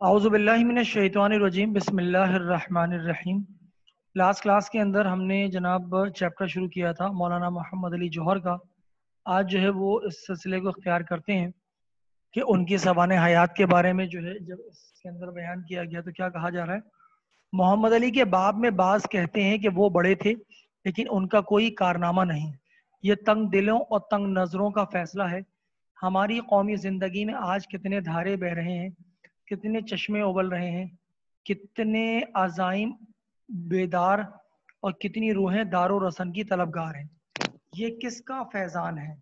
اعوذ باللہ من الشیطان الرجیم بسم اللہ الرحمن الرحیم۔ لاسٹ کلاس کے اندر ہم نے جناب چیپٹر شروع کیا تھا مولانا محمد علی جوہر کا۔ آج جو ہے وہ اس سلسلے کو اختیار کرتے ہیں کہ ان کی سوانح حیات کے بارے میں جو ہے جب اس کے اندر بیان کیا گیا تو کیا کہا جا رہا ہے۔ محمد علی کے باب میں بعض کہتے ہیں کہ وہ بڑے تھے لیکن ان کا کوئی کارنامہ نہیں، یہ تنگ دلوں اور تنگ نظروں کا فیصلہ ہے۔ ہماری قومی زندگی میں آج کتنے دھارے بہ رہے ہیں، کتنے چشمے ابل رہے ہیں، کتنے عزائم بیدار اور کتنی روحیں دار و رسن کی طلبگار ہیں، یہ کس کا فیضان ہے۔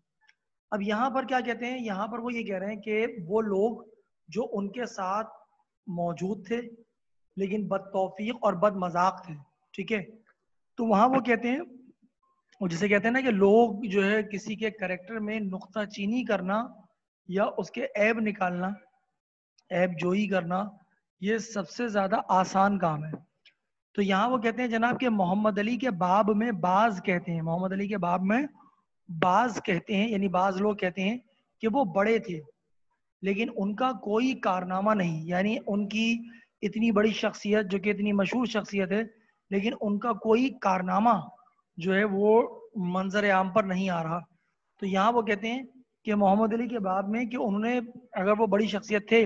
اب یہاں پر کیا کہتے ہیں، یہاں پر وہ یہ کہہ رہے ہیں کہ وہ لوگ جو ان کے ساتھ موجود تھے لیکن بد توفیق اور بد مذاق تھے، ٹھیک ہے، تو وہاں وہ کہتے ہیں، وہ جسے کہتے ہیں نا کہ لوگ جو ہے کسی کے کریکٹر میں نقطہ چینی کرنا یا اس کے عیب نکالنا، عیب جوئی کرنا، یہ سب سے زیادہ آسان کام ہے۔ تو یہاں وہ کہتے ہیں جناب کہ محمد علی کے باب میں بعض کہتے ہیں، محمد علی کے باب میں بعض کہتے ہیں، یعنی بعض لوگ کہتے ہیں کہ وہ بڑے تھے لیکن ان کا کوئی کارنامہ نہیں، یعنی ان کی اتنی بڑی شخصیت جو کہ اتنی مشہور شخصیت ہے لیکن ان کا کوئی کارنامہ جو ہے وہ منظر عام پر نہیں آ رہا۔ تو یہاں وہ کہتے ہیں کہ محمد علی کے باب میں کہ انہوں نے اگر وہ بڑی شخصیت تھے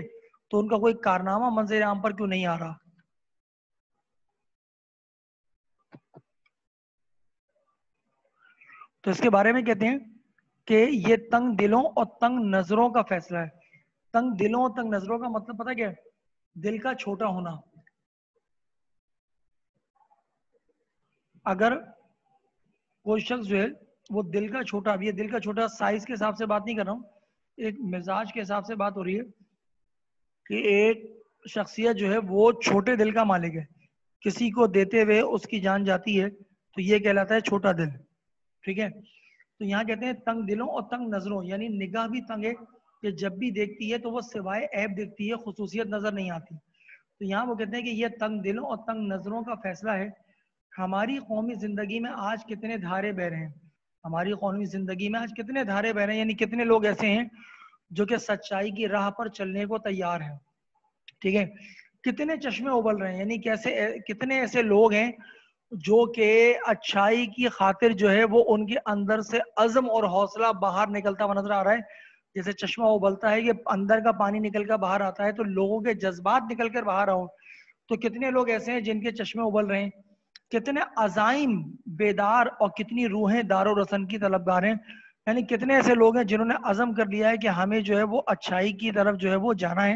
تو ان کا کوئی کارنامہ منظر عام پر کیوں نہیں آ رہا۔ تو اس کے بارے میں کہتے ہیں کہ یہ تنگ دلوں اور تنگ نظروں کا فیصلہ ہے۔ تنگ دلوں اور تنگ نظروں کا مطلب پتہ کیا ہے؟ دل کا چھوٹا ہونا۔ اگر کوئی شخص جو ہے وہ دل کا چھوٹا، اب یہ دل کا چھوٹا سائز کے حساب سے بات نہیں کر رہا ہوں، ایک مزاج کے حساب سے بات ہو رہی ہے کہ ایک شخصیت جو ہے وہ چھوٹے دل کا مالک ہے، کسی کو دیتے ہوئے اس کی جان جاتی ہے تو یہ کہلاتا ہے چھوٹا دل، ٹھیک ہے۔ تو یہاں کہتے ہیں تنگ دلوں اور تنگ نظروں، یعنی نگاہ بھی تنگ ہے کہ جب بھی دیکھتی ہے تو وہ سوائے عیب دیکھتی ہے، خصوصیت نظر نہیں آتی۔ تو یہاں وہ کہتے ہیں کہ یہ تنگ دلوں اور تنگ نظروں کا فیصلہ ہے۔ ہماری قومی زندگی میں آج کتنے دھارے بہ رہے ہیں، ہماری قومی زندگی میں آج کتنے دھارے بہ رہے ہیں، یعنی کتنے لوگ ایسے ہیں جو کہ سچائی کی راہ پر چلنے کو تیار ہیں، ٹھیک ہے، کتنے چشمے ابل رہے ہیں، یعنی کیسے کتنے ایسے لوگ ہیں جو کہ اچھائی کی خاطر جو ہے وہ ان کے اندر سے عزم اور حوصلہ باہر نکلتا ہوا نظر آ رہا ہے۔ جیسے چشمہ ابلتا ہے، یہ اندر کا پانی نکل کر باہر آتا ہے تو لوگوں کے جذبات نکل کر باہر آؤ، تو کتنے لوگ ایسے ہیں جن کے چشمے ابل رہے ہیں، کتنے عزائم بیدار اور کتنی روحیں دار و رسن کی طلبگار ہیں، یعنی کتنے ایسے لوگ ہیں جنہوں نے عزم کر لیا ہے کہ ہمیں جو ہے وہ اچھائی کی طرف جو ہے وہ جانا ہے،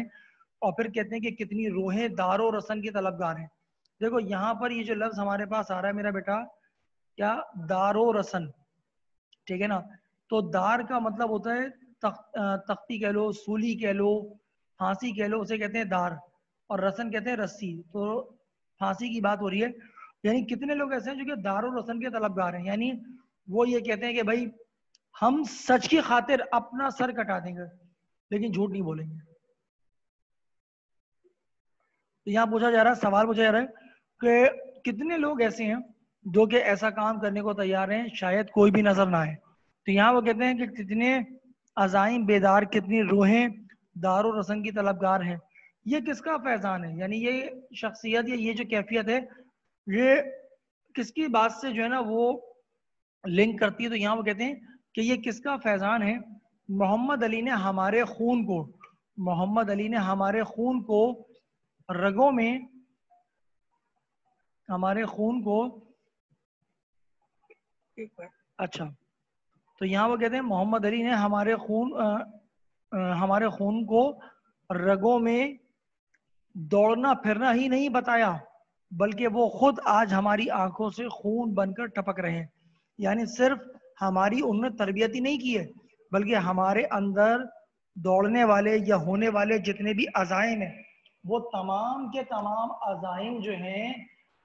اور پھر کہتے ہیں کہ کتنی روحیں دار و رسن کی طلبگار ہیں۔ دیکھو یہاں پر یہ جو لفظ ہمارے پاس آ رہا ہے میرا بیٹا، کیا؟ دار و رسن، ٹھیک ہے نا۔ تو دار کا مطلب ہوتا ہے تختی کہہ لو، سولی کہہ لو، پھانسی کہہ لو، اسے کہتے ہیں دار، اور رسن کہتے ہیں رسی۔ تو پھانسی کی بات ہو رہی ہے، یعنی کتنے لوگ ایسے ہیں جو کہ دار و رسن کے طلبگار ہیں، یعنی وہ یہ کہتے ہیں کہ بھائی ہم سچ کی خاطر اپنا سر کٹا دیں گے لیکن جھوٹ نہیں بولیں گے۔ تو یہاں پوچھا جا رہا ہے، سوال پوچھا جا رہا ہے کہ کتنے لوگ ایسے ہیں جو کہ ایسا کام کرنے کو تیار ہیں، شاید کوئی بھی نظر نہ آئے۔ تو یہاں وہ کہتے ہیں کہ کتنے عزائم بیدار، کتنی روحیں دار و رسن کی طلبگار ہیں، یہ کس کا فیضان ہے، یعنی یہ شخصیت یا یہ جو کیفیت ہے یہ کس کی بات سے جو ہے نا وہ لنک کرتی ہے۔ تو یہاں وہ کہتے ہیں کہ یہ کس کا فیضان ہے، محمد علی نے ہمارے خون کو، محمد علی نے ہمارے خون کو رگوں میں، ہمارے خون کو، اچھا، تو یہاں وہ کہتے ہیں محمد علی نے ہمارے خون کو رگوں میں دوڑنا پھرنا ہی نہیں بتایا بلکہ وہ خود آج ہماری آنکھوں سے خون بن کر ٹپک رہے ہیں، یعنی صرف ہماری انہوں نے تربیت ہی نہیں کی ہے بلکہ ہمارے اندر دوڑنے والے یا ہونے والے جتنے بھی عزائم ہیں وہ تمام کے تمام عزائم جو ہیں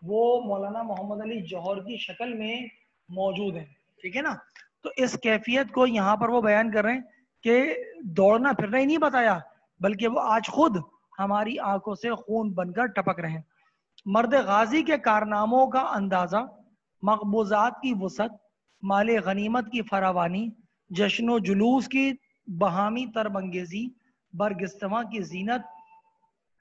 وہ مولانا محمد علی جوہر کی شکل میں موجود ہیں، ٹھیک ہے نا۔ تو اس کیفیت کو یہاں پر وہ بیان کر رہے ہیں کہ دوڑنا پھرنا ہی نہیں بتایا بلکہ وہ آج خود ہماری آنکھوں سے خون بن کر ٹپک رہے ہیں۔ مرد غازی کے کارناموں کا اندازہ، مقبوضات کی وسعت، مال غنیمت کی فراوانی، جشن و جلوس کی بہامی تربنگیزی، برگستواں کی زینت،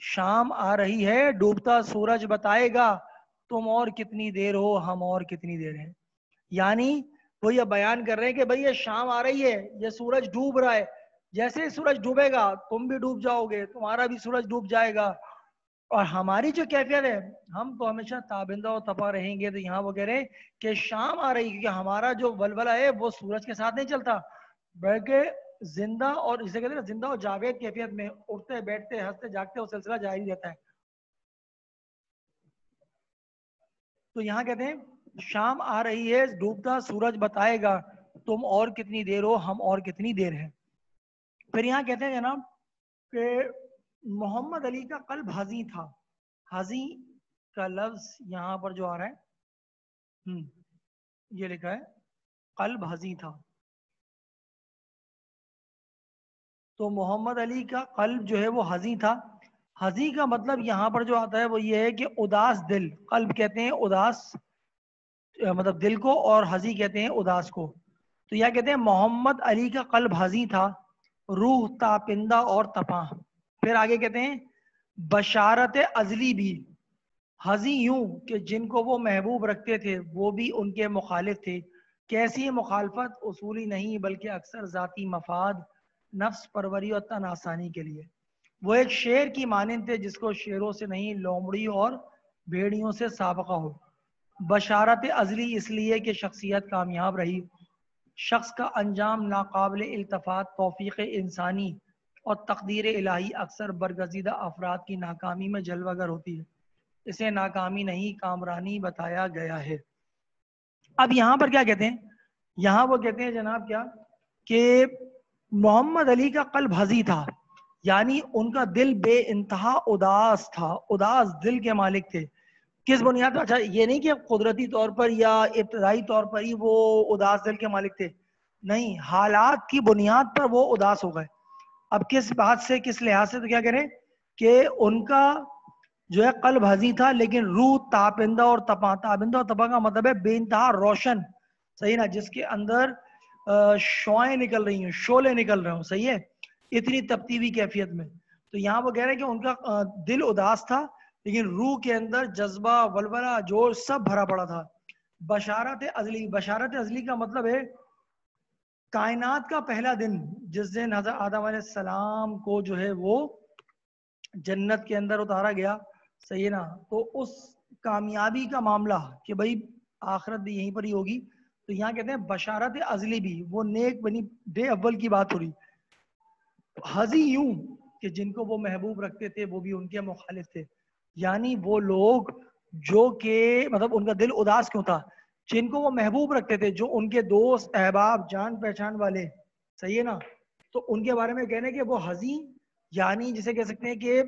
شام آ رہی ہے ڈوبتا سورج بتائے گا تم اور کتنی دیر ہو ہم اور کتنی دیر ہیں. یعنی وہ یہ بیان کر رہے ہیں کہ بھئی یہ شام آ رہی ہے, یہ سورج ڈوب رہا ہے, جیسے ہی سورج ڈوبے گا تم بھی ڈوب جاؤ گے, تمہارا بھی سورج ڈوب جائے گا. اور ہماری جو کیفیت ہے ہم تو ہمیشہ تابندہ و تپا رہیں گے. تو یہاں وہ کہہ رہے ہیں کہ شام آ رہی ہے کیونکہ ہمارا جو ولولہ ہے وہ سورج کے ساتھ نہیں چلتا, بلکہ زندہ اور اسے کہتے ہیں زندہ اور جاوید کیفیت میں اٹھتے بیٹھتے ہنستے جاگتے وہ سلسلہ جاری رہتا ہے. تو یہاں کہتے ہیں شام آ رہی ہے ڈوبتا سورج بتائے گا تم اور کتنی دیر ہو ہم اور کتنی دیر ہیں. پھر یہاں کہتے ہیں جناب کہ محمد علی کا قلب حزیں تھا. حزیں کا لفظ یہاں پر جو آ رہا ہے یہ لکھا ہے قلب حزیں تھا. تو محمد علی کا قلب جو ہے وہ حزیں تھا. حزیں کا مطلب یہاں پر جو آتا ہے وہ یہ ہے کہ اداس دل, قلب کہتے ہیں اداس مطلب دل کو, اور حزیں کہتے ہیں اداس کو. تو یہ کہتے ہیں محمد علی کا قلب حزیں تھا, روح تاپندہ اور تپاں. پھر آگے کہتے ہیں بشارت ازلی بھی حزیں یوں کہ جن کو وہ محبوب رکھتے تھے وہ بھی ان کے مخالف تھے. کیسی مخالفت اصولی نہیں بلکہ اکثر ذاتی مفاد, نفس پروری اور تن آسانی کے لیے. وہ ایک شیر کی مانند تھے جس کو شیروں سے نہیں لومڑی اور بھیڑیوں سے سابقہ ہو. بشارت ازلی اس لیے کہ شخصیت کامیاب رہی, شخص کا انجام ناقابل التفات توفیق انسانی اور تقدیر الہی اکثر برگزیدہ افراد کی ناکامی میں جلوہ گر ہوتی ہے. اسے ناکامی نہیں کامرانی بتایا گیا ہے. اب یہاں پر کیا کہتے ہیں, یہاں وہ کہتے ہیں جناب کیا کہ محمد علی کا قلب حزیں تھا, یعنی ان کا دل بے انتہا اداس تھا, اداس دل کے مالک تھے. کس بنیاد پر؟ اچھا یہ نہیں کہ قدرتی طور پر یا ابتدائی طور پر ہی وہ اداس دل کے مالک تھے, نہیں, حالات کی بنیاد پر وہ اداس ہو گئے. اب کس بات سے, کس لحاظ سے؟ تو کیا کریں کہ ان کا جو ہے قلب حزیں تھا لیکن روح تاپندہ اور تپاں. تابندہ اور تپاں کا مطلب ہے بے انتہا روشن, صحیح نا, جس کے اندر شعائیں نکل رہی ہیں, شعلے نکل رہے ہوں, صحیح ہے, اتنی تپتی ہوئی کیفیت میں. تو یہاں وہ کہہ رہے ہیں کہ ان کا دل اداس تھا لیکن روح کے اندر جذبہ ولولہ جوش سب بھرا پڑا تھا. بشارت ازلی, بشارت ازلی کا مطلب ہے کائنات کا پہلا دن جس دن حضرت آدم علیہ السلام کو جو ہے وہ جنت کے اندر اتارا گیا, صحیح ہے نا, تو اس کامیابی کا معاملہ کہ بھئی آخرت بھی یہیں پر ہی ہوگی. تو یہاں کہتے ہیں بشارت ازلی بھی, وہ نیک بنی ڈے اول کی بات ہو رہی. حزیں یوں کہ جن کو وہ محبوب رکھتے تھے وہ بھی ان کے مخالف تھے, یعنی وہ لوگ جو کہ مطلب ان کا دل اداس کیوں تھا, جن کو وہ محبوب رکھتے تھے, جو ان کے دوست احباب جان پہچان والے, صحیح ہے نا, تو ان کے بارے میں کہنے کہ وہ حزیں, یعنی جسے کہہ سکتے ہیں کہ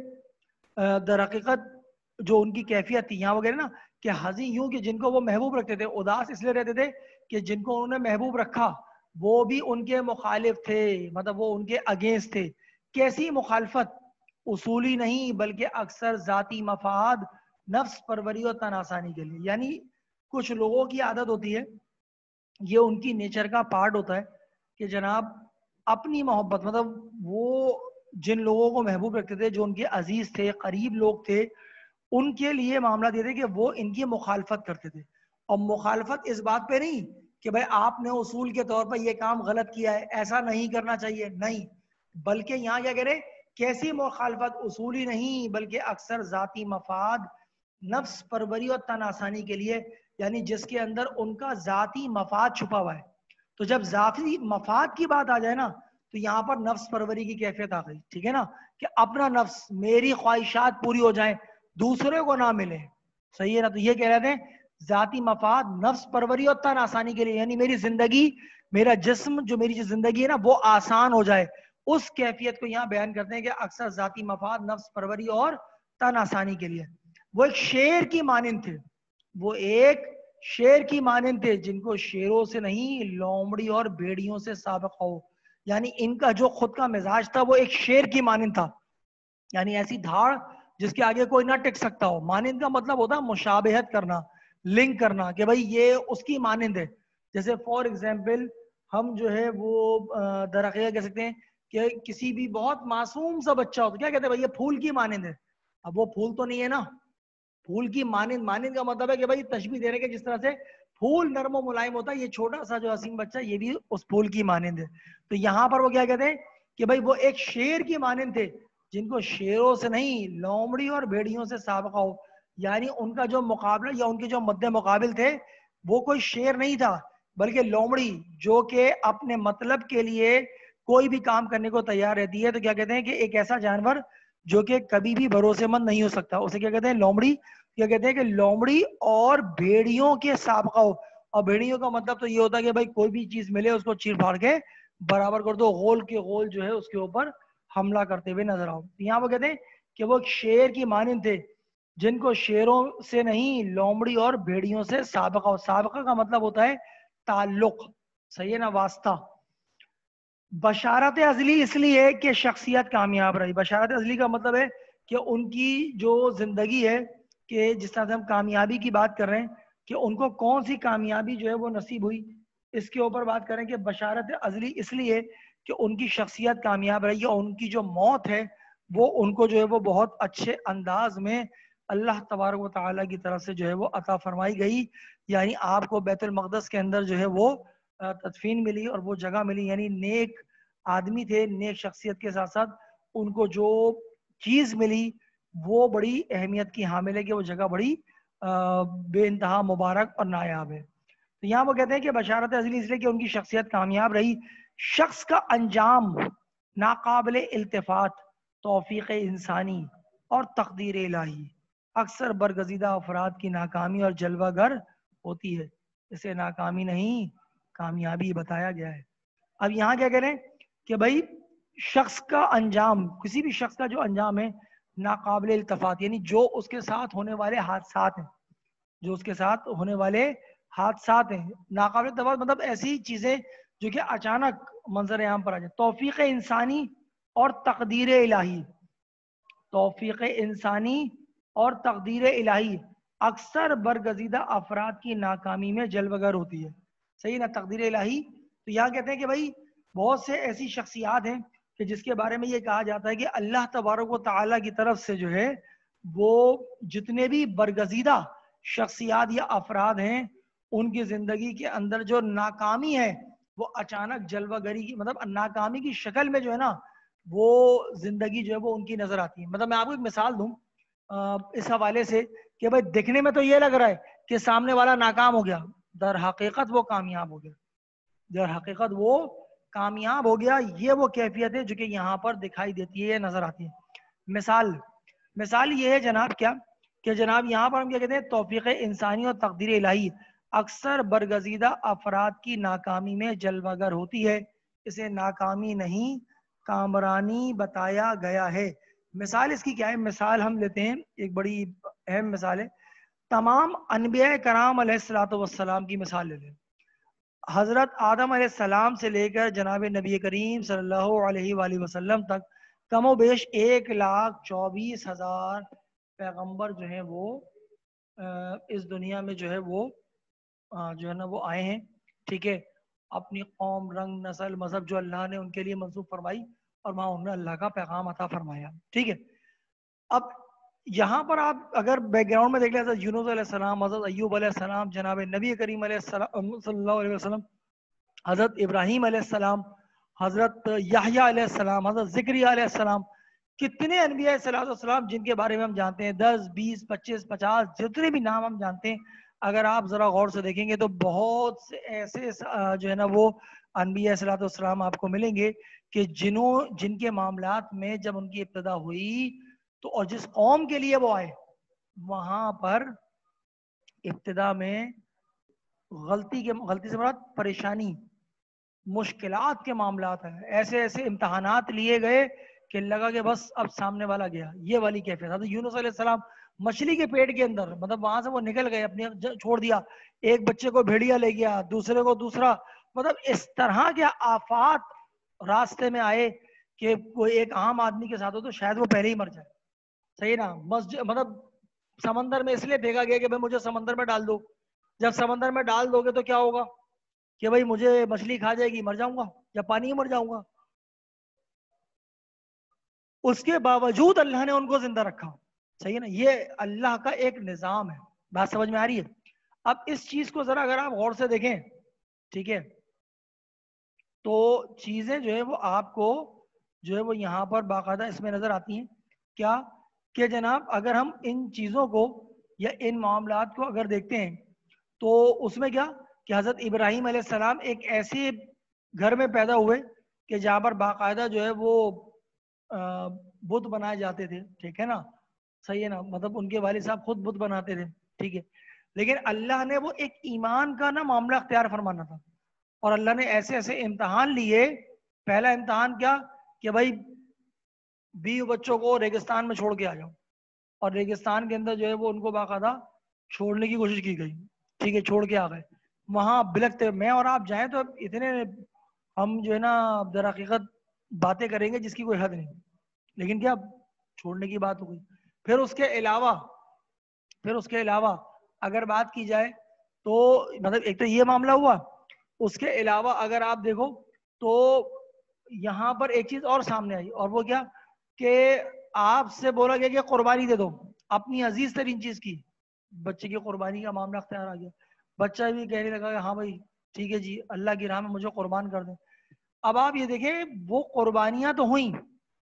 در حقیقت جو ان کی کیفیت تھی, یہاں وہ کہہ رہے نا کہ حزیں یوں کہ جن کو وہ محبوب رکھتے تھے, اداس اس لیے رہتے تھے کہ جن کو انہوں نے محبوب رکھا وہ بھی ان کے مخالف تھے, مطلب وہ ان کے اگینسٹ تھے. کیسی مخالفت؟ اصولی نہیں بلکہ اکثر ذاتی مفاد, نفس پروری اور تن آسانی کے لیے. یعنی کچھ لوگوں کی عادت ہوتی ہے, یہ ان کی نیچر کا پارٹ ہوتا ہے کہ جناب اپنی محبت, مطلب وہ جن لوگوں کو محبوب رکھتے تھے, جو ان کے عزیز تھے, قریب لوگ تھے, ان کے لیے معاملہ یہ تھے کہ وہ ان کی مخالفت کرتے تھے. اور مخالفت اس بات پہ نہیں کہ بھائی آپ نے اصول کے طور پر یہ کام غلط کیا ہے, ایسا نہیں کرنا چاہیے, نہیں, بلکہ یہاں کیا کرے, کیسی مخالفت؟ اصولی نہیں بلکہ اکثر ذاتی مفاد, نفس پروری اور تن آسانی کے لیے, یعنی جس کے اندر ان کا ذاتی مفاد چھپا ہوا ہے. تو جب ذاتی مفاد کی بات آ جائے نا تو یہاں پر نفس پروری کی کیفیت آ گئی, ٹھیک ہے نا, کہ اپنا نفس, میری خواہشات پوری ہو جائیں, دوسرے کو نہ ملے, صحیح ہے نا. تو یہ کہہ رہے تھے ذاتی مفاد, نفس پروری اور تن آسانی کے لیے, یعنی میری زندگی, میرا جسم, جو میری زندگی ہے نا وہ آسان ہو جائے, اس کیفیت کو یہاں بیان کرتے ہیں کہ اکثر ذاتی مفاد, نفس پروری اور تن آسانی کے لیے. وہ ایک شیر کی مانند تھے, وہ ایک شیر کی مانند تھے جن کو شیروں سے نہیں لومڑی اور بھیڑیوں سے سابقہ ہو. یعنی ان کا جو خود کا مزاج تھا وہ ایک شیر کی مانند تھا, یعنی ایسی دھاڑ جس کے آگے کوئی نہ ٹک سکتا ہو. مانند کا مطلب ہوتا ہے مشابہت کرنا, لنک کرنا, کہ بھئی یہ اس کی مانند ہے. جیسے فور ایگزامپل ہم جو ہے وہ در حقیقت کہہ سکتے ہیں کہ کسی بھی بہت معصوم سا بچہ ہو تو کیا کہتے ہیں بھئی یہ پھول کی مانند ہے, اب وہ پھول تو نہیں ہے نا, پھول کی مانند, مانند کا مطلب ہے کہ بھائی تشبیہ دے رہے کہ جس طرح سے پھول نرم و ملائم ہوتا ہے, یہ چھوٹا سا جو حسین بچہ یہ بھی اس پھول کی مانند ہے. تو یہاں پر وہ کیا کہتے ہیں کہ بھائی وہ ایک شیر کی مانند تھے جن کو شیروں سے نہیں لومڑی اور بھیڑیوں سے سابقہ ہو, یعنی ان کا جو مقابلہ یا ان کے جو مد مقابل تھے وہ کوئی شیر نہیں تھا بلکہ لومڑی, جو کہ اپنے مطلب کے لیے کوئی بھی کام کرنے کو تیار رہتی ہے. تو کیا کہتے ہیں کہ ایک ایسا جانور جو کہ کبھی بھی بھروسے مند نہیں ہو سکتا, اسے کیا کہتے ہیں لومڑی. کیا کہتے ہیں کہ لومڑی اور بھیڑیوں کے سابقہ ہو, اور بھیڑیوں کا مطلب تو یہ ہوتا ہے کہ بھائی کوئی بھی چیز ملے اس کو چیر پھاڑ کے برابر کر دو, غول کے غول جو ہے اس کے اوپر حملہ کرتے ہوئے نظر آؤ. یہاں وہ کہتے ہیں کہ وہ ایک شیر کی مانند تھے جن کو شیروں سے نہیں لومڑی اور بھیڑیوں سے سابقہ ہو. سابقہ کا مطلب ہوتا ہے تعلق, صحیح ہے نا, واسطہ. بشارت ازلی اس لیے کہ شخصیت کامیاب رہی. بشارت ازلی کا مطلب ہے کہ ان کی جو زندگی ہے, کہ جس طرح سے ہم کامیابی کی بات کر رہے ہیں کہ ان کو کون سی کامیابی جو ہے وہ نصیب ہوئی, اس کے اوپر بات کریں کہ بشارت ازلی اس لیے کہ ان کی شخصیت کامیاب رہی اور ان کی جو موت ہے وہ ان کو جو ہے وہ بہت اچھے انداز میں اللہ تبارک و تعالیٰ کی طرف سے جو ہے وہ عطا فرمائی گئی. یعنی آپ کو بیت المقدس کے اندر جو ہے وہ تدفین ملی اور وہ جگہ ملی, یعنی نیک آدمی تھے, نیک شخصیت کے ساتھ ساتھ ان کو جو چیز ملی وہ بڑی اہمیت کی حامل ہے کہ وہ جگہ بڑی بے انتہا مبارک اور نایاب ہے. تو یہاں وہ کہتے ہیں کہ بشارت ازلی اس لیے کہ ان کی شخصیت کامیاب رہی. شخص کا انجام ناقابل التفات, توفیق انسانی اور تقدیر الہی. اکثر برگزیدہ افراد کی ناکامی اور جلوہ گر ہوتی ہے, اسے ناکامی نہیں کامیابی بتایا گیا ہے. اب یہاں کیا کہہ رہے ہیں کہ بھائی شخص کا انجام, کسی بھی شخص کا جو انجام ہے ناقابل التفات, یعنی جو اس کے ساتھ ہونے والے حادثات ہیں, جو اس کے ساتھ ہونے والے حادثات ہیں. ناقابل التفات مطلب ایسی چیزیں جو کہ اچانک منظر عام پر آ جائے. توفیق انسانی اور تقدیر الہی, توفیق انسانی اور تقدیر الہی اکثر برگزیدہ افراد کی ناکامی میں جلوہ گر ہوتی ہے. صحیح نا, تقدیر الہی. تو یہاں کہتے ہیں کہ بھائی بہت سے ایسی شخصیات ہیں کہ جس کے بارے میں یہ کہا جاتا ہے کہ اللہ تبارک و تعالیٰ کی طرف سے جو ہے وہ جتنے بھی برگزیدہ شخصیات یا افراد ہیں ان کی زندگی کے اندر جو ناکامی ہے وہ اچانک جلوہ گری کی, مطلب ناکامی کی شکل میں جو ہے نا وہ زندگی جو ہے وہ ان کی نظر آتی ہے. مطلب میں آپ کو ایک مثال دوں اس حوالے سے کہ بھائی دیکھنے میں تو یہ لگ رہا ہے کہ سامنے والا ناکام ہو گیا, در حقیقت وہ کامیاب ہو گیا, در حقیقت وہ کامیاب ہو گیا. یہ وہ کیفیت ہے جو کہ یہاں پر دکھائی دیتی ہے, نظر آتی ہے. مثال یہ ہے جناب کیا کہ جناب یہاں پر ہم کیا کہتے ہیں توفیق انسانی اور تقدیر الہی اکثر برگزیدہ افراد کی ناکامی میں جلوہ گر ہوتی ہے, اسے ناکامی نہیں کامرانی بتایا گیا ہے. مثال اس کی کیا ہے؟ مثال ہم لیتے ہیں, ایک بڑی اہم مثال ہے, تمام انبیاء کرام علیہ الصلوۃ والسلام کی مثال لے لیں. حضرت آدم علیہ السلام سے لے کر جناب نبی کریم صلی اللہ علیہ وآلہ وسلم تک کم و بیش 1,24,000 پیغمبر جو ہیں وہ اس دنیا میں جو ہے وہ جو ہے نا وہ آئے ہیں. ٹھیک ہے, اپنی قوم, رنگ, نسل, مذہب جو اللہ نے ان کے لیے منسوب فرمائی اور وہاں انہوں نے اللہ کا پیغام عطا فرمایا. ٹھیک ہے, اب یہاں پر آپ اگر بیک گراؤنڈ میں دیکھ لیں حضرت یونس علیہ السلام, حضرت ایوب علیہ السلام, جناب نبی کریم علیہ السلام صلی اللہ علیہ وسلم, حضرت ابراہیم علیہ السلام, حضرت یحییٰ علیہ السلام, حضرت زکریا علیہ السلام, کتنے انبیاء صلی اللہ علیہ وسلم جن کے بارے میں ہم جانتے ہیں 10, 20, 25, 50 جتنے بھی نام ہم جانتے ہیں, اگر آپ ذرا غور سے دیکھیں گے تو بہت سے ایسے جو ہے نا وہ انبیاء صلی اللہ علیہ وسلم آپ کو ملیں گے کہ جن کے معاملات میں جب ان کی ابتدا ہوئی تو اور جس قوم کے لیے وہ آئے وہاں پر ابتدا میں غلطی سے مراد پریشانی, مشکلات کے معاملات ہیں, ایسے ایسے امتحانات لیے گئے کہ لگا کہ بس اب سامنے والا گیا. یہ والی کیفیت. حضرت یونس علیہ السلام مچھلی کے پیٹ کے اندر, مطلب وہاں سے وہ نکل گئے, اپنے چھوڑ دیا, ایک بچے کو بھیڑیا لے گیا, دوسرے کو دوسرا, مطلب اس طرح کے آفات راستے میں آئے کہ کوئی ایک عام آدمی کے ساتھ ہو تو شاید وہ پہلے ہی مر جائے. صحیح نا, مطلب سمندر میں اس لیے پھینکا گیا کہ بھائی مجھے سمندر میں ڈال دو. جب سمندر میں ڈال دو گے تو کیا ہوگا کہ بھائی مجھے مچھلی کھا جائے گی, مر جاؤں گا, یا پانی ہی مر جاؤں گا. اس کے باوجود اللہ نے ان کو زندہ رکھا. صحیح ہے نا, یہ اللہ کا ایک نظام ہے. بات سمجھ میں آ رہی ہے؟ اب اس چیز کو ذرا اگر آپ غور سے دیکھیں, ٹھیک ہے, تو چیزیں جو ہے وہ آپ کو جو ہے وہ یہاں پر باقاعدہ اس میں نظر آتی ہیں. کیا کہ جناب اگر ہم ان چیزوں کو یا ان معاملات کو اگر دیکھتے ہیں تو اس میں کیا کہ حضرت ابراہیم علیہ السلام ایک ایسے گھر میں پیدا ہوئے کہ جہاں پر باقاعدہ جو ہے وہ بت بنائے جاتے تھے, ٹھیک ہے نا, صحیح ہے نا, مطلب ان کے والد صاحب خود بت بناتے تھے, ٹھیک ہے. لیکن اللہ نے وہ ایک ایمان کا نا معاملہ اختیار فرمانا تھا, اور اللہ نے ایسے ایسے امتحان لیے. پہلا امتحان کیا کہ بھائی بیوی بچوں کو ریگستان میں چھوڑ کے آ جاؤ, اور ریگستان کے اندر جو ہے وہ ان کو باقاعدہ چھوڑنے کی کوشش کی گئی, ٹھیک ہے, چھوڑ کے آ گئے. وہاں بلکتے میں اور آپ جائیں تو اتنے ہم جو ہے نا در حقیقت باتیں کریں گے جس کی کوئی حد نہیں, لیکن کیا چھوڑنے کی بات ہو گئی. پھر اس کے علاوہ اگر بات کی جائے تو مطلب ایک تو یہ معاملہ ہوا, اس کے علاوہ اگر آپ دیکھو تو یہاں پر ایک چیز اور سامنے آئی, اور وہ کیا کہ آپ سے بولا گیا کہ قربانی دے دو اپنی عزیز ترین چیز کی. بچے کی قربانی کا معاملہ اختیار آ گیا. بچہ بھی کہنے لگا کہ ہاں بھائی ٹھیک ہے جی, اللہ کی راہ میں مجھے قربان کر دیں. اب آپ یہ دیکھیں وہ قربانیاں تو ہوئیں,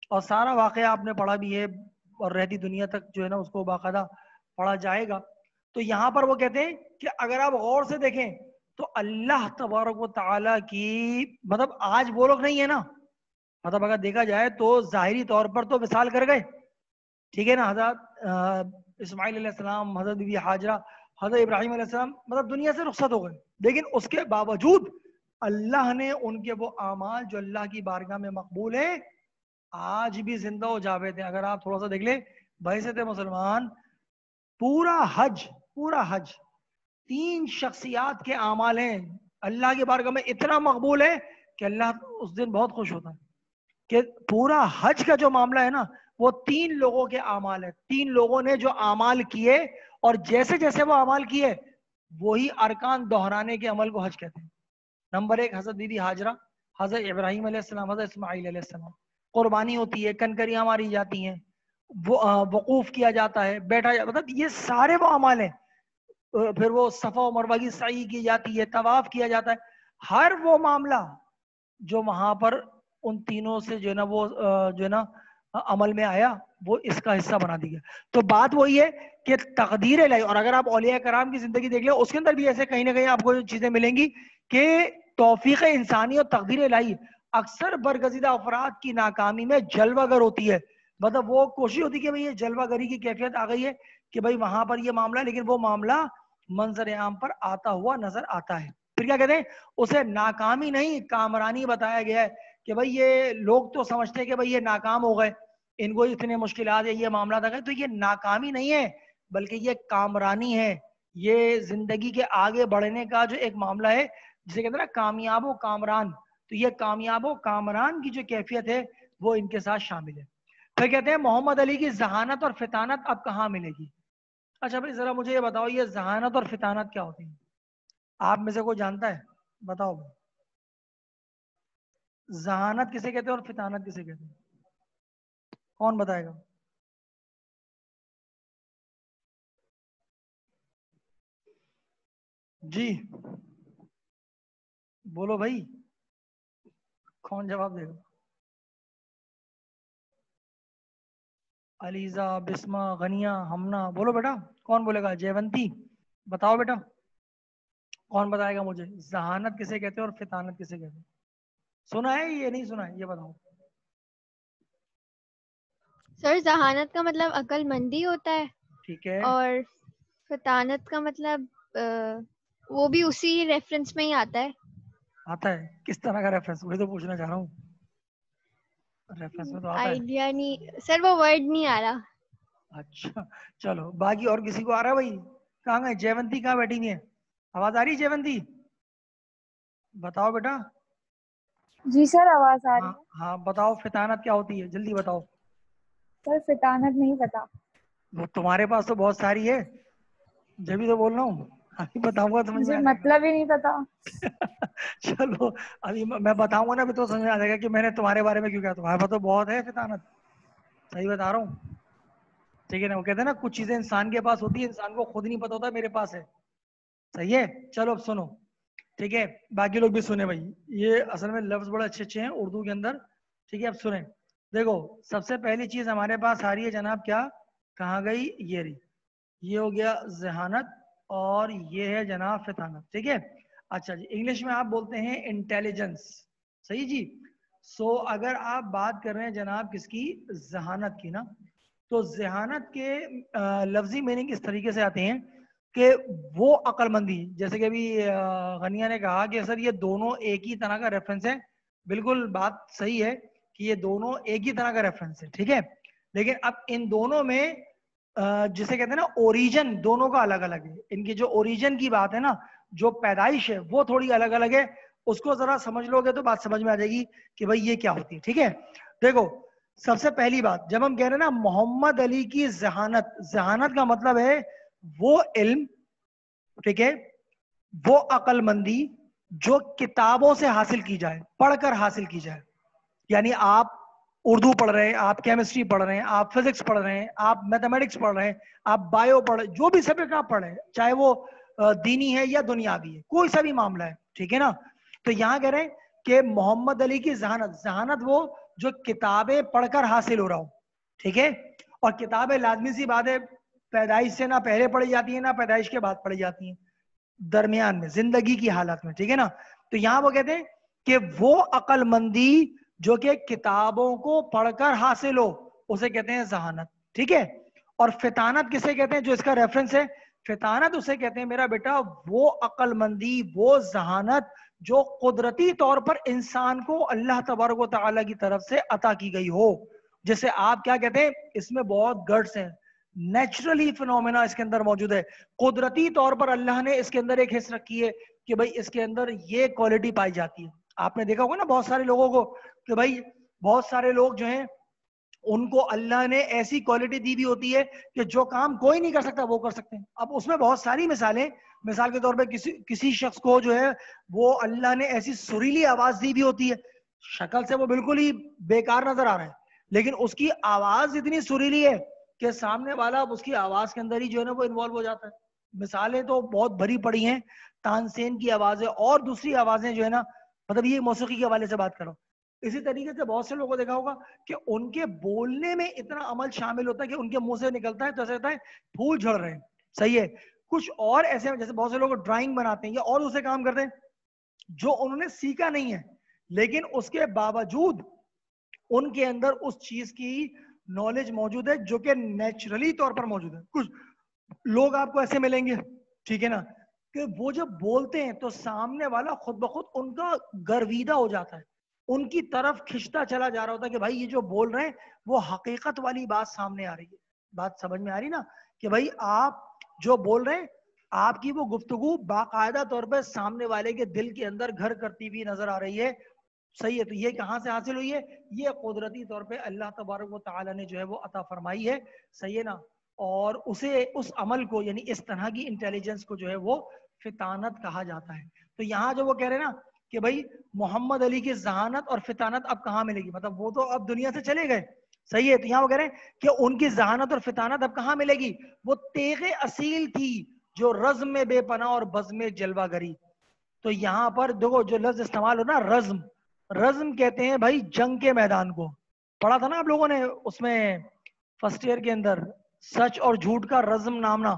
اور سارا واقعہ آپ نے پڑھا بھی ہے, اور رہتی دنیا تک جو ہے نا اس کو باقاعدہ پڑھا جائے گا. تو یہاں پر وہ کہتے ہیں کہ اگر آپ غور سے دیکھیں تو اللہ تبارک و تعالیٰ کی مطلب آج وہ لوگ نہیں ہے نا, مطلب اگر دیکھا جائے تو ظاہری طور پر تو مثال کر گئے, ٹھیک ہے نا, حضرت اسماعیل علیہ السلام, حضرت بی بی ہاجرہ, حضرت ابراہیم علیہ السلام مطلب دنیا سے رخصت ہو گئے. لیکن اس کے باوجود اللہ نے ان کے وہ اعمال جو اللہ کی بارگاہ میں مقبول ہیں آج بھی زندہ و جاوید ہیں. اگر آپ تھوڑا سا دیکھ لیں بحیثیت مسلمان, پورا حج 3 شخصیات کے اعمال ہیں اللہ کی بارگاہ میں اتنا مقبول ہے کہ اللہ اس دن بہت خوش ہوتا ہے کہ پورا حج کا جو معاملہ ہے نا وہ 3 لوگوں کے اعمال ہے. 3 لوگوں نے جو اعمال کیے اور جیسے جیسے وہ اعمال کیے وہی ارکان دہرانے کے عمل کو حج کہتے ہیں. نمبر 1 حضرت بی بی ہاجرہ, حضرت ابراہیم علیہ السلام, حضرت اسماعیل علیہ السلام. قربانی ہوتی ہے, کنکریاں ماری جاتی ہیں, وقوف کیا جاتا ہے, بیٹھا مطلب یہ سارے وہ اعمال ہیں. پھر وہ صفا و مروہ کی سعی کی جاتی ہے, طواف کیا جاتا ہے. ہر وہ معاملہ جو وہاں پر ان تینوں سے جو ہے نا وہ جو ہے نا عمل میں آیا وہ اس کا حصہ بنا دی گیا. تو بات وہی ہے کہ تقدیر الہی, اور اگر آپ اولیاء کرام کی زندگی دیکھ لیں اس کے اندر بھی ایسے کہیں نہ کہیں آپ کو چیزیں ملیں گی کہ توفیق انسانی اور تقدیر الہی اکثر برگزیدہ افراد کی ناکامی میں جلوہ گر ہوتی ہے. مطلب وہ کوشش ہوتی ہے کہ بھئی یہ جلوہ گری کی کیفیت آ گئی ہے کہ بھئی وہاں پر یہ معاملہ, لیکن وہ معاملہ منظر عام پر آتا ہوا نظر آتا ہے. پھر کیا کہتے ہیں اسے ناکامی نہیں کامرانی بتایا گیا ہے کہ بھئی یہ لوگ تو سمجھتے ہیں کہ بھئی یہ ناکام ہو گئے, ان کو اتنے مشکلات ہے, یہ معاملات آ گئے, تو یہ ناکامی نہیں ہے بلکہ یہ کامرانی ہے. یہ زندگی کے آگے بڑھنے کا جو ایک معاملہ ہے جسے کہتے ہیں نا کامیاب و کامران, تو یہ کامیاب و کامران کی جو کیفیت ہے وہ ان کے ساتھ شامل ہے. پھر کہتے ہیں محمد علی کی ذہانت اور فطانت اب کہاں ملے گی. اچھا بھائی ذرا مجھے یہ بتاؤ یہ ذہانت اور فطانت کیا ہوتی ہے؟ آپ میں سے کوئی جانتا ہے؟ بتاؤ. ذہانت کسے کہتے ہیں اور فطانت کسے کہتے ہیں؟ کون بتائے گا؟ جی بولو بھائی, کون جواب دے گا؟ علیزہ, بسمہ, غنیہ, ہمنا, بولو بیٹا کون بولے گا؟ جیونتی بتاؤ بیٹا, کون بتائے گا مجھے ذہانت کسے کہتے ہیں اور فطانت کسے کہتے ہیں؟ سنا ہے یہ نہیں سنا ہے یہ بتاؤ. سر ذہانت کا مطلب عقل مندی ہوتا ہے, ٹھیک ہے, اور فطانت کا مطلب وہ بھی اسی ریفرنس میں ہی آتا ہے. آتا ہے کس طرح کا ریفرنس, وہی تو پوچھنا چاہ رہا ہوں. ریفرنس میں تو آتا ہے. آئیڈیا نہیں سر, وہ ورڈ نہیں آ رہا. اچھا چلو, باقی اور کسی کو آ رہا ہے بھائی؟ کہاں گئے جیونتی, کہاں بیٹھی ہیں؟ آواز آ رہی ہے جیونتی؟ بتاؤ بیٹا. جی سر آواز آ رہی ہاں ہے. ہاں بتاؤ فطانت کیا ہوتی ہے, جلدی بتاؤ. سر فطانت نہیں پتا. وہ تمہارے پاس تو بہت ساری ہے, جبھی تو بول رہا ہوں, ابھی بتاؤں گا سمجھ میں مجھے آ جائے مطلب ہی نہیں پتا. گا. چلو ابھی میں بتاؤں گا نا بھی تو سمجھ میں آ جائے گا کہ میں نے تمہارے بارے میں کیوں کہا. تمہارے پاس تو بہت ہے فطانت, صحیح بتا رہا ہوں. ٹھیک ہے نا, وہ کہتے ہیں نا کچھ چیزیں انسان کے پاس ہوتی ہے انسان کو خود نہیں پتا ہوتا میرے پاس ہے. صحیح ہے, چلو اب سنو, ٹھیک ہے, باقی لوگ بھی سنیں بھائی, یہ اصل میں لفظ بڑے اچھے اچھے ہیں اردو کے اندر. ٹھیک ہے, اب سنیں. دیکھو سب سے پہلی چیز ہمارے پاس آ رہی ہے جناب, کیا کہاں گئی, یہ رہی, یہ ہو گیا ذہانت, اور یہ ہے جناب فطانت. ٹھیک ہے, اچھا جی, انگلش میں آپ بولتے ہیں انٹیلیجنس. صحیح جی. سو اگر آپ بات کر رہے ہیں جناب کس کی, ذہانت کی نا, تو ذہانت کے لفظی میننگ اس طریقے سے آتے ہیں کہ وہ عقل مندی, جیسے کہ ابھی غنیہ نے کہا کہ سر یہ دونوں ایک ہی طرح کا ریفرنس ہے. بالکل بات صحیح ہے کہ یہ دونوں ایک ہی طرح کا ریفرنس ہے. ٹھیک ہے, لیکن اب ان دونوں میں جسے کہتے ہیں نا اوریجن دونوں کا الگ الگ ہے. ان کی جو اوریجن کی بات ہے نا, جو پیدائش ہے وہ تھوڑی الگ الگ ہے. اس کو ذرا سمجھ لو گے تو بات سمجھ میں آ جائے گی کہ بھائی یہ کیا ہوتی ہے. ٹھیک ہے, دیکھو سب سے پہلی بات, جب ہم کہہ رہے ہیں نا محمد علی کی ذہانت, ذہانت کا مطلب ہے وہ علم, ٹھیک ہے, وہ عقل مندی جو کتابوں سے حاصل کی جائے, پڑھ کر حاصل کی جائے. یعنی آپ اردو پڑھ رہے ہیں, آپ کیمسٹری پڑھ رہے ہیں, آپ فزکس پڑھ رہے ہیں, آپ میتھمیٹکس پڑھ رہے ہیں, آپ بایو پڑھ رہے ہیں, جو بھی سبجیکٹ آپ پڑھ رہے ہیں, چاہے وہ دینی ہے یا دنیاوی ہے, کوئی سا بھی معاملہ ہے. ٹھیک ہے نا, تو یہاں کہہ رہے ہیں کہ محمد علی کی ذہانت, ذہانت وہ جو کتابیں پڑھ کر حاصل ہو رہا ہو. ٹھیک ہے, اور کتابیں لازمی سی بات ہے پیدائش سے نہ پہلے پڑھی جاتی ہیں نہ پیدائش کے بعد پڑھی جاتی ہیں, درمیان میں زندگی کی حالت میں. ٹھیک ہے نا, تو یہاں وہ کہتے ہیں کہ وہ عقل مندی جو کہ کتابوں کو پڑھ کر حاصل ہو, اسے کہتے ہیں ذہانت. ٹھیک ہے, اور فطانت کسے کہتے ہیں, جو اس کا ریفرنس ہے فطانت, اسے کہتے ہیں میرا بیٹا وہ عقل مندی, وہ ذہانت جو قدرتی طور پر انسان کو اللہ تبارک و تعالی کی طرف سے عطا کی گئی ہو. جیسے آپ کیا کہتے ہیں, اس میں بہت گڈس ہیں, نیچرلی فنومینا اس کے اندر موجود ہے, قدرتی طور پر اللہ نے اس کے اندر ایک حص رکھی ہے کہ بھائی اس کے اندر یہ کوالٹی پائی جاتی ہے. آپ نے دیکھا ہوگا نا بہت سارے لوگوں کو کہ بھائی بہت سارے لوگ جو ہیں ان کو اللہ نے ایسی کوالٹی دی بھی ہوتی ہے کہ جو کام کوئی نہیں کر سکتا وہ کر سکتے ہیں. اب اس میں بہت ساری مثالیں, مثال کے طور پہ کسی شخص کو جو ہے وہ اللہ نے ایسی سریلی آواز دی بھی ہوتی ہے, شکل سے وہ بالکل ہی بیکار نظر آ رہا ہے, لیکن اس کی آواز اتنی سریلی ہے کہ سامنے والا اس کی آواز کے اندر ہی جو ہے نا وہ انوالو ہو جاتا ہے. مثالیں تو بہت بھری پڑی ہیں, تانسین کی آوازیں اور دوسری آوازیں جو ہے نا, مطلب یہ موسیقی کے حوالے سے بات کرو. اسی طریقے سے بہت سے لوگوں کو دیکھا ہوگا کہ ان کے بولنے میں اتنا عمل شامل ہوتا ہے کہ ان کے منہ سے نکلتا ہے تو ایسا ہوتا ہے پھول جھڑ رہے ہیں. صحیح ہے, کچھ اور ایسے جیسے بہت سے لوگ ڈرائنگ بناتے ہیں یا اور دوسرے کام کرتے ہیں جو انہوں نے سیکھا نہیں ہے, لیکن اس کے باوجود ان کے اندر اس چیز کی نالج موجود ہے جو کہ نیچرلی طور پر موجود ہے. کچھ لوگ آپ کو ایسے ملیں گے, ٹھیک ہے نا, کہ وہ جب بولتے ہیں تو سامنے والا خود بخود ان کا گرویدہ ہو جاتا ہے, ان کی طرف کھنچتا چلا جا رہا ہوتا ہے کہ بھائی یہ جو بول رہے ہیں وہ حقیقت والی بات سامنے آ رہی ہے. بات سمجھ میں آ رہی نا, کہ بھائی آپ جو بول رہے ہیں آپ کی وہ گفتگو باقاعدہ طور پر سامنے والے کے دل کے اندر گھر کرتی ہوئی نظر آ رہی ہے. صحیح ہے, تو یہ کہاں سے حاصل ہوئی ہے, یہ قدرتی طور پہ اللہ تبارک و تعالی نے جو ہے وہ عطا فرمائی ہے. صحیح ہے نا, اور اسے اس عمل کو یعنی اس طرح کی انٹیلیجنس کو جو ہے وہ فطانت کہا جاتا ہے. تو یہاں جو وہ کہہ رہے ہیں نا کہ بھائی محمد علی کی ذہانت اور فطانت اب کہاں ملے گی, مطلب وہ تو اب دنیا سے چلے گئے. صحیح ہے, تو یہاں وہ کہہ رہے ہیں کہ ان کی ذہانت اور فطانت اب کہاں ملے گی, وہ تیغ اصیل تھی جو رزم میں بے پناہ اور بزم میں جلوہ گری. تو یہاں پر دیکھو جو لفظ استعمال ہو نا رزم, رزم کہتے ہیں بھائی جنگ کے میدان کو. پڑھا تھا نا آپ لوگوں نے اس میں فرسٹ ایئر کے اندر, سچ اور جھوٹ کا رزم نامنا.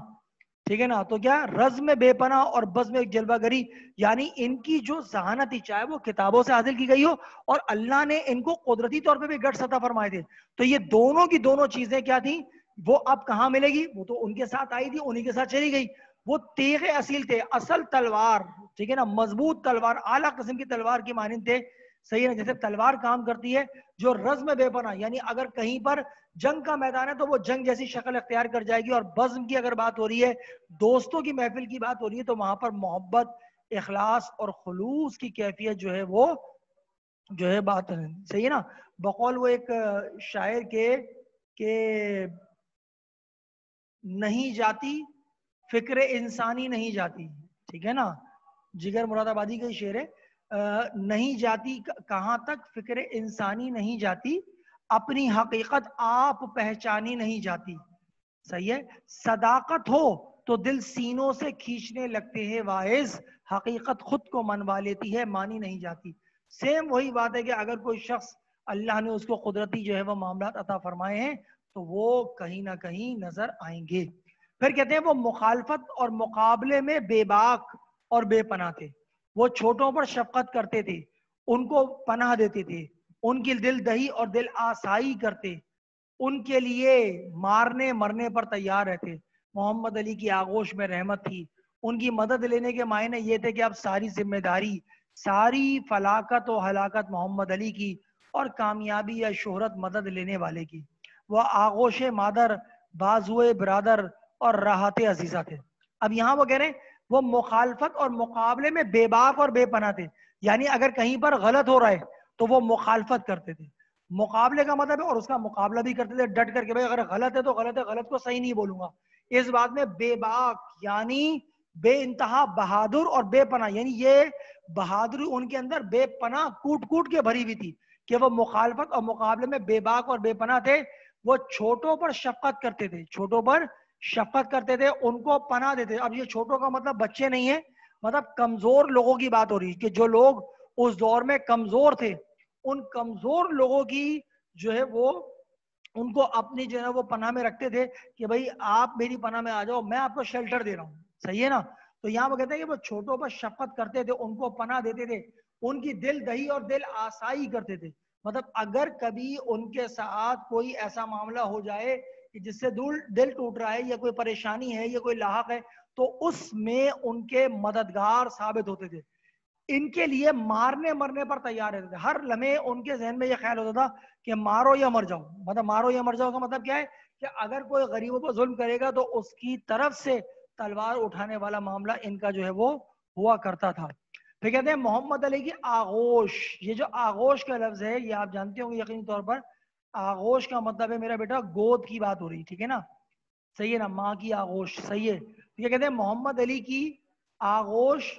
ٹھیک ہے نا, تو کیا رزم میں بے پناہ اور بزم میں جلوہ گری, یعنی ان کی جو ذہانت تھی چاہے وہ کتابوں سے حاصل کی گئی ہو اور اللہ نے ان کو قدرتی طور پہ بھی گٹس عطا فرمائے تھے. تو یہ دونوں کی دونوں چیزیں کیا تھیں, وہ اب کہاں ملے گی, وہ تو ان کے ساتھ آئی تھی, انہی کے ساتھ چلی گئی. وہ تیغ اصیل تھے, اصل تلوار, ٹھیک ہے نا, مضبوط تلوار, اعلیٰ قسم کی تلوار کی مانند تھے. صحیح ہے نا, جیسے تلوار کام کرتی ہے جو رزم بے پناہ, یعنی اگر کہیں پر جنگ کا میدان ہے تو وہ جنگ جیسی شکل اختیار کر جائے گی, اور بزم کی اگر بات ہو رہی ہے, دوستوں کی محفل کی بات ہو رہی ہے, تو وہاں پر محبت, اخلاص اور خلوص کی کیفیت جو ہے وہ جو ہے بات ہے. صحیح ہے نا, بقول وہ ایک شاعر کے کہ نہیں جاتی فکر انسانی نہیں جاتی. ٹھیک ہے نا, جگر مراد آبادی کا شعر ہے, نہیں جاتی کہاں تک فکر انسانی نہیں جاتی, اپنی حقیقت آپ پہچانی نہیں جاتی. صحیح ہے. صداقت ہو تو دل سینوں سے کھینچنے لگتے ہیں واعظ, حقیقت خود کو منوا لیتی ہے مانی نہیں جاتی. سیم وہی بات ہے کہ اگر کوئی شخص اللہ نے اس کو قدرتی جو ہے وہ معاملات عطا فرمائے ہیں تو وہ کہیں نہ کہیں نظر آئیں گے. پھر کہتے ہیں وہ مخالفت اور مقابلے میں بے باک اور بے پناہ تھے. وہ چھوٹوں پر شفقت کرتے تھے, ان کو پناہ دیتے تھے, ان کی دل دہی اور دل آسائی کرتے, ان کے لیے مارنے مرنے پر تیار رہتے. محمد علی کی آغوش میں رحمت تھی. ان کی مدد لینے کے معنی یہ تھے کہ اب ساری ذمہ داری, ساری فلاکت و ہلاکت محمد علی کی, اور کامیابی یا شہرت مدد لینے والے کی. وہ آغوش مادر, بازوئے برادر اور راحت عزیزہ تھے. اب یہاں وہ کہہ رہے ہیں وہ مخالفت اور مقابلے میں بے باک اور بے پناہ تھے. یعنی اگر کہیں پر غلط ہو رہا ہے تو وہ مخالفت کرتے تھے. مقابلے کا مطلب ہے اور اس کا مقابلہ بھی کرتے تھے ڈٹ کر کے, بھائی اگر غلط ہے تو غلط ہے, غلط کو صحیح نہیں بولوں گا. اس بات میں بے باک یعنی بے انتہا بہادر اور بے پناہ, یعنی یہ بہادری ان کے اندر بے پناہ کوٹ کوٹ کے بھری ہوئی تھی کہ وہ مخالفت اور مقابلے میں بے باک اور بے پناہ تھے. وہ چھوٹوں پر شفقت کرتے تھے, چھوٹوں پر شفقت کرتے تھے, ان کو پناہ دیتے. اب یہ چھوٹوں کا مطلب بچے نہیں ہے, مطلب کمزور لوگوں کی بات ہو رہی ہے کہ جو لوگ اس دور میں کمزور تھے, ان کمزور لوگوں کی جو ہے وہ ان کو اپنی جو ہے وہ پناہ میں رکھتے تھے کہ بھئی آپ میری پناہ میں آ جاؤ, میں آپ کو شیلٹر دے رہا ہوں. صحیح ہے نا. تو یہاں وہ کہتے ہیں کہ وہ چھوٹوں پر شفقت کرتے تھے, ان کو پناہ دیتے تھے, ان کی دل دہی اور دل آسائی کرتے تھے. مطلب اگر کبھی ان کے ساتھ کوئی ایسا معاملہ ہو جائے کہ جس سے دل ٹوٹ رہا ہے یا کوئی پریشانی ہے یا کوئی لاحق ہے تو اس میں ان کے مددگار ثابت ہوتے تھے. ان کے لیے مارنے مرنے پر تیار رہتے تھے. ہر لمحے ان کے ذہن میں یہ خیال ہوتا تھا کہ مارو یا مر جاؤ. مطلب مارو یا مر جاؤ کا مطلب کیا ہے کہ اگر کوئی غریبوں پر ظلم کرے گا تو اس کی طرف سے تلوار اٹھانے والا معاملہ ان کا جو ہے وہ ہوا کرتا تھا. پھر کہتے ہیں محمد علی کی آغوش. یہ جو آغوش کا لفظ ہے یہ آپ جانتے ہوں گے یقینی طور پر. آغوش کا مطلب ہے میرا بیٹا گود کی بات ہو رہی, ٹھیک ہے نا, صحیح ہے نا, ماں کی آغوش, صحیح ہے. یہ کہتے ہیں محمد علی کی آغوش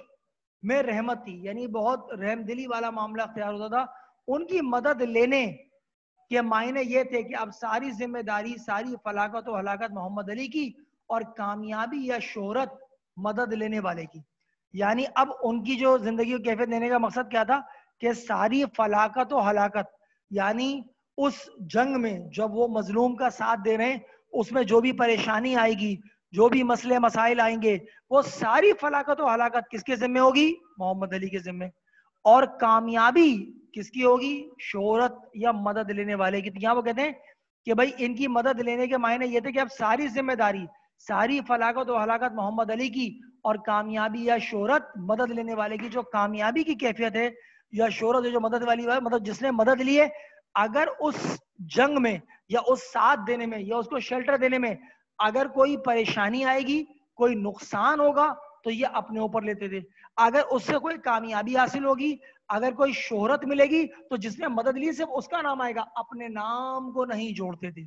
میں رحمت تھی, یعنی بہت رحم دلی والا معاملہ اختیار ہوتا تھا. ان کی مدد لینے کے معنی یہ تھے کہ اب ساری ذمہ داری, ساری فلاکت و ہلاکت محمد علی کی, اور کامیابی یا شہرت مدد لینے والے کی. یعنی اب ان کی جو زندگی کو کیفیت دینے کا مقصد کیا تھا کہ ساری فلاکت و ہلاکت, یعنی اس جنگ میں جب وہ مظلوم کا ساتھ دے رہے ہیں اس میں جو بھی پریشانی آئے گی, جو بھی مسئلے مسائل آئیں گے, وہ ساری فلاکت و ہلاکت کس کے ذمہ ہوگی, محمد علی کے ذمہ. اور کامیابی کس کی ہوگی, شہرت یا مدد لینے والے کی. یہاں وہ کہتے ہیں کہ بھائی ان کی مدد لینے کے معنی یہ تھے کہ اب ساری ذمہ داری, ساری فلاکت و ہلاکت محمد علی کی, اور کامیابی یا شہرت مدد لینے والے کی. جو کامیابی کی کیفیت ہے یا شہرت ہے جو مدد والی ہے, مطلب جس نے مدد لی ہے, اگر اس جنگ میں یا اس ساتھ دینے میں یا اس کو شیلٹر دینے میں اگر کوئی پریشانی آئے گی, کوئی نقصان ہوگا تو یہ اپنے اوپر لیتے تھے. اگر اس سے کوئی کامیابی حاصل ہوگی, اگر کوئی شہرت ملے گی تو جس نے مدد لی صرف اس کا نام آئے گا, اپنے نام کو نہیں جوڑتے تھے.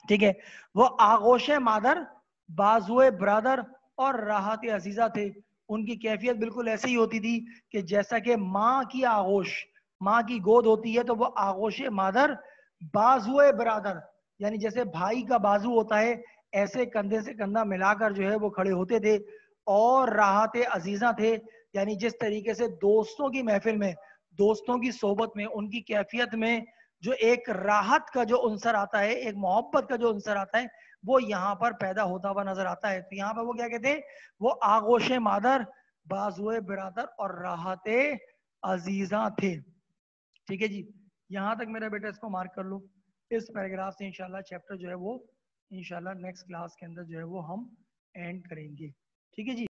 ٹھیک ہے. وہ آغوش مادر, بازوئے برادر اور راحت عزیزہ تھے. ان کی کیفیت بالکل ایسی ہی ہوتی تھی کہ جیسا کہ ماں کی آغوش, ماں کی گود ہوتی ہے تو وہ آغوش مادر, بازوئے برادر یعنی جیسے بھائی کا بازو ہوتا ہے ایسے کندھے سے کندھا ملا کر جو ہے وہ کھڑے ہوتے تھے. اور راحت عزیزہ تھے, یعنی جس طریقے سے دوستوں کی محفل میں, دوستوں کی صحبت میں, ان کی کیفیت میں جو ایک راحت کا جو عنصر آتا ہے, ایک محبت کا جو عنصر آتا ہے, وہ یہاں پر پیدا ہوتا ہوا نظر آتا ہے. تو یہاں پر وہ کیا کہتے ہیں, وہ آغوش مادر, بازوئے برادر اور راحت عزیزہ تھے. ٹھیک ہے جی, یہاں تک میرا بیٹا اس کو مارک کر لو. اس پیراگراف سے انشاءاللہ چیپٹر جو ہے وہ انشاءاللہ نیکسٹ کلاس کے اندر جو ہے وہ ہم اینڈ کریں گے. ٹھیک ہے جی.